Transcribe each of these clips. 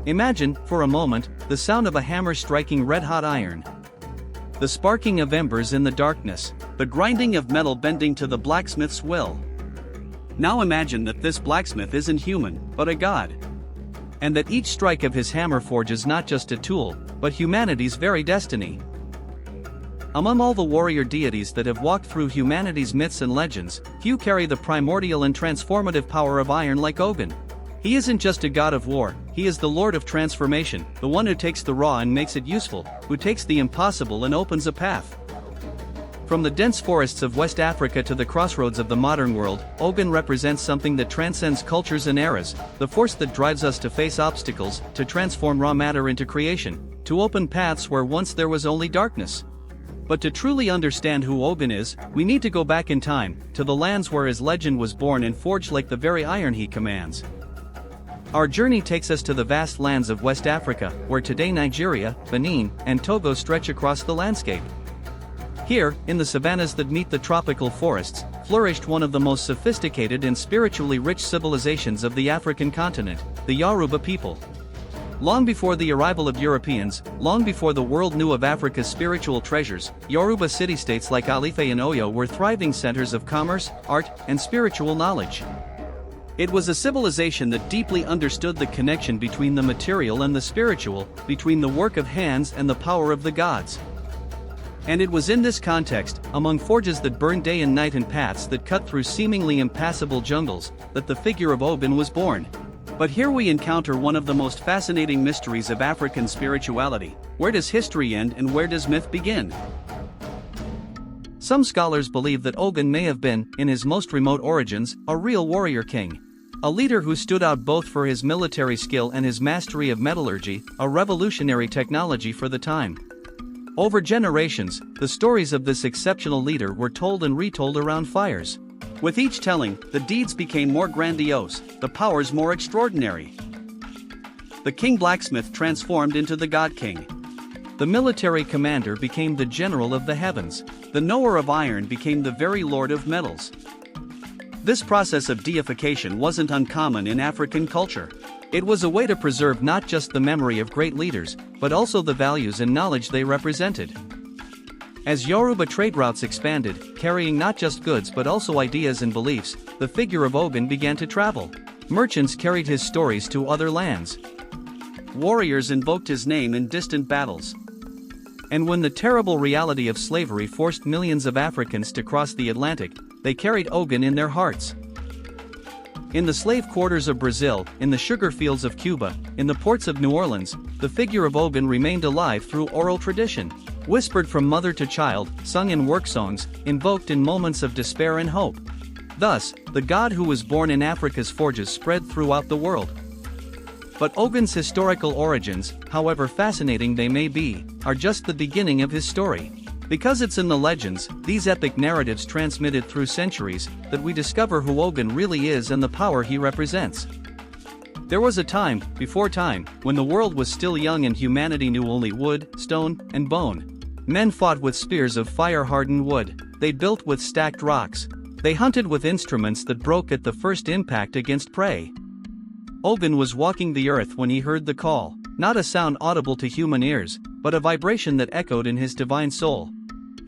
Imagine, for a moment, the sound of a hammer striking red-hot iron. The sparking of embers in the darkness, the grinding of metal bending to the blacksmith's will. Now imagine that this blacksmith isn't human, but a god. And that each strike of his hammer forges not just a tool, but humanity's very destiny. Among all the warrior deities that have walked through humanity's myths and legends, few carry the primordial and transformative power of iron like Ogun. He isn't just a god of war, he is the lord of transformation, the one who takes the raw and makes it useful, who takes the impossible and opens a path. From the dense forests of West Africa to the crossroads of the modern world, Ogun represents something that transcends cultures and eras, the force that drives us to face obstacles, to transform raw matter into creation, to open paths where once there was only darkness. But to truly understand who Ogun is, we need to go back in time, to the lands where his legend was born and forged like the very iron he commands. Our journey takes us to the vast lands of West Africa, where today Nigeria, Benin, and Togo stretch across the landscape. Here, in the savannas that meet the tropical forests, flourished one of the most sophisticated and spiritually rich civilizations of the African continent, the Yoruba people. Long before the arrival of Europeans, long before the world knew of Africa's spiritual treasures, Yoruba city-states like Ife and Oyo were thriving centers of commerce, art, and spiritual knowledge. It was a civilization that deeply understood the connection between the material and the spiritual, between the work of hands and the power of the gods. And it was in this context, among forges that burned day and night and paths that cut through seemingly impassable jungles, that the figure of Ogun was born. But here we encounter one of the most fascinating mysteries of African spirituality. Where does history end and where does myth begin? Some scholars believe that Ogun may have been, in his most remote origins, a real warrior king. A leader who stood out both for his military skill and his mastery of metallurgy, a revolutionary technology for the time. Over generations, the stories of this exceptional leader were told and retold around fires. With each telling, the deeds became more grandiose, the powers more extraordinary. The king blacksmith transformed into the god king. The military commander became the general of the heavens. The knower of iron became the very lord of metals. This process of deification wasn't uncommon in African culture. It was a way to preserve not just the memory of great leaders, but also the values and knowledge they represented. As Yoruba trade routes expanded, carrying not just goods but also ideas and beliefs, the figure of Ogun began to travel. Merchants carried his stories to other lands. Warriors invoked his name in distant battles. And when the terrible reality of slavery forced millions of Africans to cross the Atlantic, they carried Ogun in their hearts. In the slave quarters of Brazil, in the sugar fields of Cuba, in the ports of New Orleans, the figure of Ogun remained alive through oral tradition. Whispered from mother to child, sung in work songs, invoked in moments of despair and hope. Thus, the god who was born in Africa's forges spread throughout the world. But Ogun's historical origins, however fascinating they may be, are just the beginning of his story. Because it's in the legends, these epic narratives transmitted through centuries, that we discover who Ogun really is and the power he represents. There was a time, before time, when the world was still young and humanity knew only wood, stone, and bone. Men fought with spears of fire-hardened wood. They built with stacked rocks. They hunted with instruments that broke at the first impact against prey. Ogun was walking the earth when he heard the call, not a sound audible to human ears, but a vibration that echoed in his divine soul.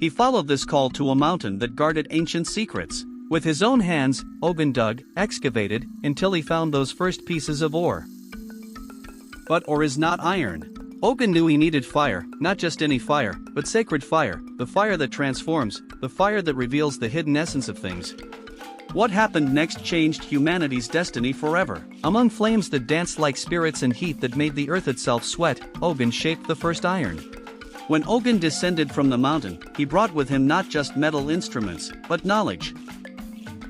He followed this call to a mountain that guarded ancient secrets. With his own hands, Ogun dug, excavated, until he found those first pieces of ore. But ore is not iron. Ogun knew he needed fire, not just any fire, but sacred fire, the fire that transforms, the fire that reveals the hidden essence of things. What happened next changed humanity's destiny forever. Among flames that danced like spirits and heat that made the earth itself sweat, Ogun shaped the first iron. When Ogun descended from the mountain, he brought with him not just metal instruments, but knowledge.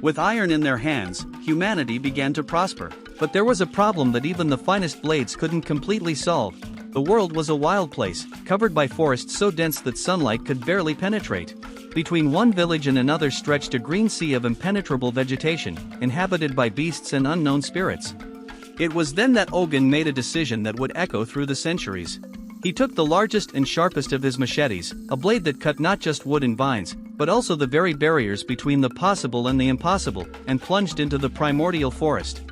With iron in their hands, humanity began to prosper. But there was a problem that even the finest blades couldn't completely solve. The world was a wild place, covered by forests so dense that sunlight could barely penetrate. Between one village and another stretched a green sea of impenetrable vegetation, inhabited by beasts and unknown spirits. It was then that Ogun made a decision that would echo through the centuries. He took the largest and sharpest of his machetes, a blade that cut not just wood and vines, but also the very barriers between the possible and the impossible, and plunged into the primordial forest.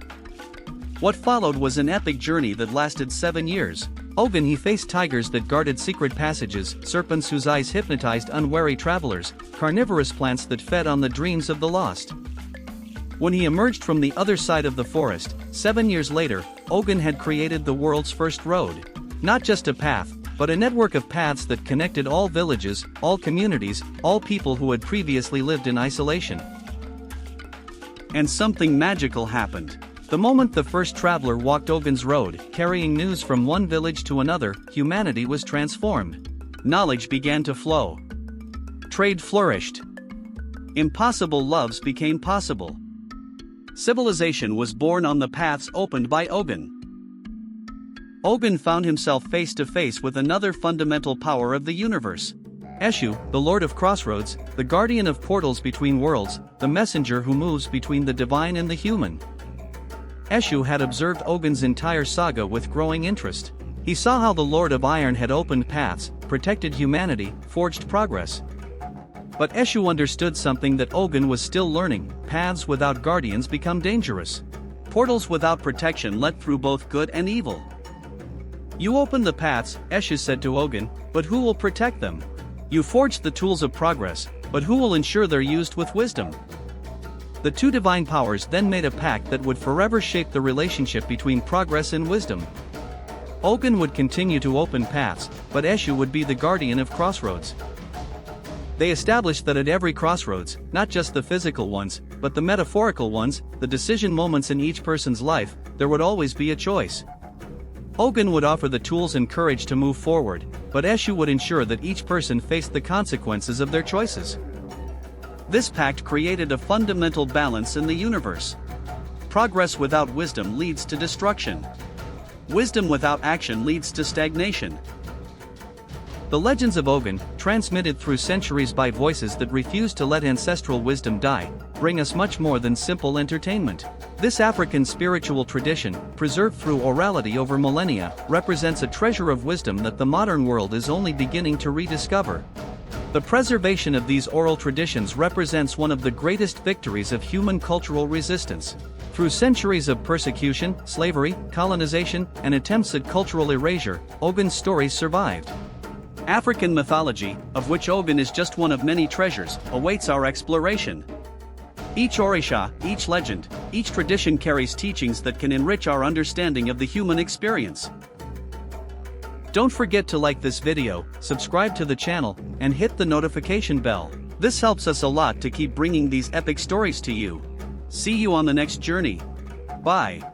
What followed was an epic journey that lasted 7 years. Ogun he faced tigers that guarded secret passages, serpents whose eyes hypnotized unwary travelers, carnivorous plants that fed on the dreams of the lost. When he emerged from the other side of the forest, 7 years later, Ogun had created the world's first road. Not just a path, but a network of paths that connected all villages, all communities, all people who had previously lived in isolation. And something magical happened. The moment the first traveler walked Ogun's road, carrying news from one village to another, humanity was transformed. Knowledge began to flow. Trade flourished. Impossible loves became possible. Civilization was born on the paths opened by Ogun. Ogun found himself face to face with another fundamental power of the universe. Eshu, the Lord of Crossroads, the guardian of portals between worlds, the messenger who moves between the divine and the human. Eshu had observed Ogun's entire saga with growing interest. He saw how the Lord of Iron had opened paths, protected humanity, forged progress. But Eshu understood something that Ogun was still learning: paths without guardians become dangerous. Portals without protection let through both good and evil. You open the paths, Eshu said to Ogun, but who will protect them? You forged the tools of progress, but who will ensure they're used with wisdom? The two divine powers then made a pact that would forever shape the relationship between progress and wisdom. Ogun would continue to open paths, but Eshu would be the guardian of crossroads. They established that at every crossroads, not just the physical ones, but the metaphorical ones, the decision moments in each person's life, there would always be a choice. Ogun would offer the tools and courage to move forward, but Eshu would ensure that each person faced the consequences of their choices. This pact created a fundamental balance in the universe. Progress without wisdom leads to destruction. Wisdom without action leads to stagnation. The legends of Ogun, transmitted through centuries by voices that refuse to let ancestral wisdom die, bring us much more than simple entertainment. This African spiritual tradition, preserved through orality over millennia, represents a treasure of wisdom that the modern world is only beginning to rediscover. The preservation of these oral traditions represents one of the greatest victories of human cultural resistance. Through centuries of persecution, slavery, colonization, and attempts at cultural erasure, Ogun's stories survived. African mythology, of which Ogun is just one of many treasures, awaits our exploration. Each Orisha, each legend, each tradition carries teachings that can enrich our understanding of the human experience. Don't forget to like this video, subscribe to the channel, and hit the notification bell. This helps us a lot to keep bringing these epic stories to you. See you on the next journey. Bye.